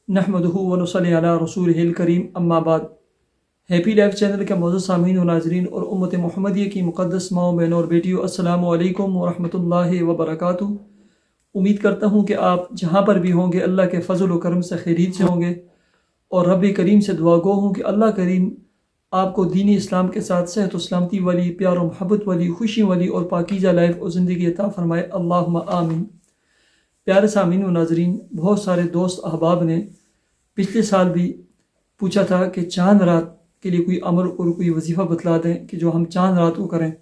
नहमदुहु व नुसल्ली अला रसूलिहिल करीम अम्मा बाद। हैप्पी लाइफ चैनल के मौजूद सामीन और नाजरीन और उम्मत मुहम्मदिया की मुक़द्दस माओ बहनों और बेटियों, अस्सलामु अलैकुम व रहमतुल्लाहि व बरकातुहू। उम्मीद करता हूँ कि आप जहाँ पर भी होंगे अल्लाह के फ़ज़ल व करम से खैरियत से होंगे और रब करीम से दुआ गो हूँ कि अल्लाह करीम आपको दीनी इस्लाम के साथ सेहत व सलामती वाली, प्यार व मोहब्बत वाली, खुशी वाली और पाकीज़ा लाइफ और ज़िंदगी अता फ़रमाए, अल्लाहुम्मा आमीन। प्यारे सामीन व नाजरीन, बहुत सारे दोस्त अहबाब ने पिछले साल भी पूछा था कि चांद रात के लिए कोई अमल और कोई वजीफ़ा बतला दें कि जो हम चांद रात को करें।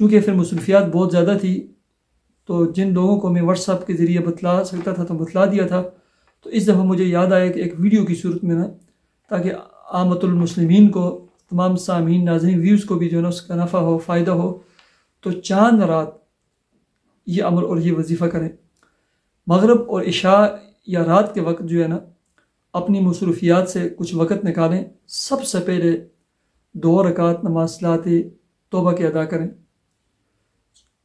चूँकि फिर मसरूफियात बहुत ज़्यादा थी तो जिन लोगों को मैं व्हाट्सएप के ज़रिए बतला सकता था तो बतला दिया था। तो इस दफ़ा मुझे याद आया कि एक वीडियो की सूरत में ना, ताकि आमतुल मुस्लिमीन को, तमाम सामीन नाज़रीन व्यूज़ को भी जो है ना उसका नफ़ा हो, फ़ायदा हो, तो चांद रात ये अमल और ये वजीफ़ा करें। मगरिब और इशा या रात के वक्त जो है ना अपनी मसरूफियात से कुछ वक़्त निकालें। सबसे पहले 2 रकात नमाज सलाते तौबा के अदा करें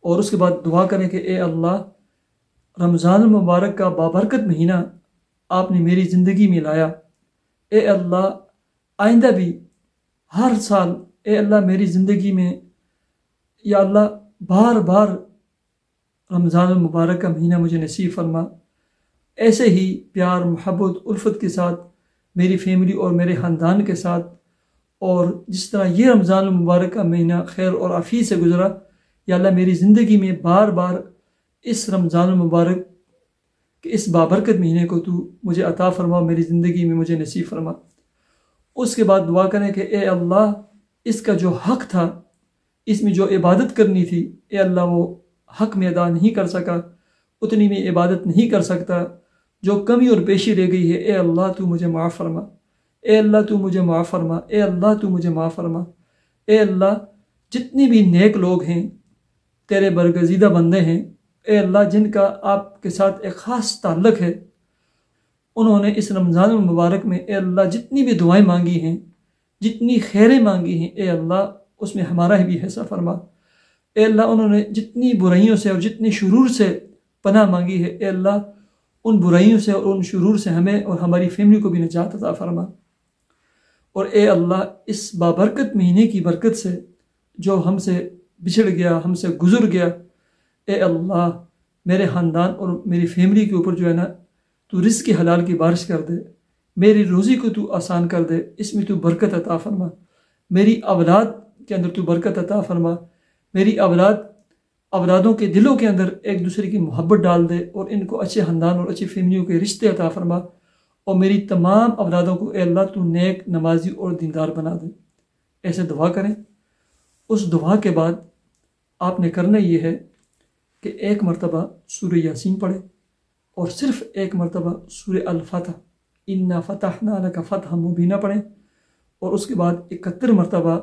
और उसके बाद दुआ करें कि ए अल्लाह, रमज़ान मुबारक का बाबरकत महीना आपने मेरी ज़िंदगी में लाया। ए अल्लाह, आइंदा भी हर साल ए अल्लाह मेरी ज़िंदगी में या अल्लाह बार बार रमज़ान मुबारक का महीना मुझे नसीब फरमा। ऐसे ही प्यार, मोहब्बत, उल्फत के साथ मेरी फैमिली और मेरे ख़ानदान के साथ, और जिस तरह ये रमज़ान मुबारक का महीना खैर और आफियत से गुज़रा, या अल्लाह मेरी ज़िंदगी में बार बार इस रमज़ान मुबारक के इस बाबरकत महीने को तू मुझे अता फ़रमा, मेरी ज़िंदगी में मुझे नसीब फरमा। उसके बाद दुआ करें कि ए अल्लाह, इसका जो हक़ था, इसमें जो इबादत करनी थी, ए अल्लाह वो हक़ में अदा नहीं कर सका, उतनी में इबादत नहीं कर सकता, जो कमी और पेशी रह गई है, ए अल्लाह तू मुझे माफ़ फरमा, ए अल्लाह तू मुझे माफ़ फरमा, ए अल्लाह तू मुझे माफ़ फरमा। ए अल्लाह, जितने भी नेक लोग हैं, तेरे बरगज़ीदा बंदे हैं, ए अल्लाह जिनका आपके साथ एक ख़ास ताल्लुक़ है, उन्होंने इस रमज़ान मुबारक में ए अल्लाह जितनी भी दुआएं मांगी हैं, जितनी खैरें मांगी हैं, ए अल्लाह उसमें हमारा भी हिस्सा फरमा। ए अल्लाह, उन्होंने जितनी बुराइयों से और जितनी शुरूर से पनाह मांगी है, ए अल्लाह उन बुराइयों से और उन शुरूर से हमें और हमारी फैमिली को भी निजात अता फरमा। और ए अल्लाह, इस बाबरकत महीने की बरकत से जो हमसे बिछड़ गया, हमसे गुजर गया, ए अल्लाह मेरे ख़ानदान और मेरी फैमिली के ऊपर जो है ना तू रिज़्क़ की हलाल की बारिश कर दे, मेरी रोज़ी को तू आसान कर दे, इसमें तू बरकत अता फरमा। मेरी औलाद के अंदर तू बरकत अता फरमा, मेरी औलादों के दिलों के अंदर एक दूसरे की मोहब्बत डाल दे और इनको अच्छे ख़ानदान और अच्छी फैमिलियों के रिश्ते अता फरमा। और मेरी तमाम औलादों को ए अल्लाह तू नेक, नमाजी और दीनदार बना दे। ऐसे दुआ करें। उस दुआ के बाद आपने करना ये है कि 1 मरतबा सूरह यासीन पढ़े और सिर्फ़ 1 मरतबा सूरह अल-फतह, इन्ना फ़तहना लका फ़तहम मुबीना पढ़ें। और उसके बाद 71 मरतबा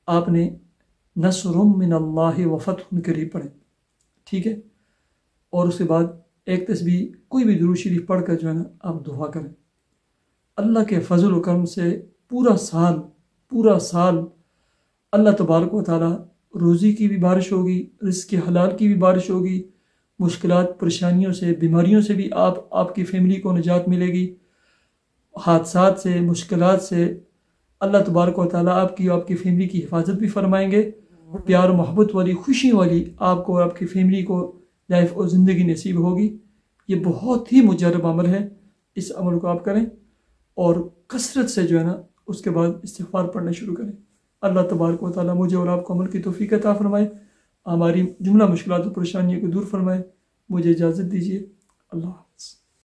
आपने नस्रुम मिनल्लाहि व फ़तहुन क़रीब पढ़ें। ठीक है। और उसके बाद एक तस्बीह, कोई भी दुरूद शरीफ पढ़ कर जो है ना आप दुआ करें। अल्लाह के फ़ज़ल व करम से पूरा साल अल्लाह तबारक व तआला रोज़ी की भी बारिश होगी, रिज़्क़ हलाल की भी बारिश होगी, मुश्किलात, परेशानियों से, बीमारियों से भी आपकी फैमिली को निजात मिलेगी, हादसात से, मुश्किलात से अल्लाह तबारक व तआला आपकी और आपकी फैमिली की हिफाजत भी फरमाएंगे। प्यार मोहब्बत वाली, खुशी वाली आपको और आपकी फैमिली को लाइफ और ज़िंदगी नसीब होगी। ये बहुत ही मुजर्रब अमल है। इस अमल को आप करें और कसरत से जो है ना उसके बाद इस्तिग़फ़ार पढ़ना शुरू करें। अल्लाह तबारक व तआला मुझे और आपको अमल की तौफ़ीक़ अता फ़रमाए, हमारी जुमला मुश्किलात और परेशानियों को दूर फरमाए। मुझे इजाज़त दीजिए। अल्लाह हाफ़िज़।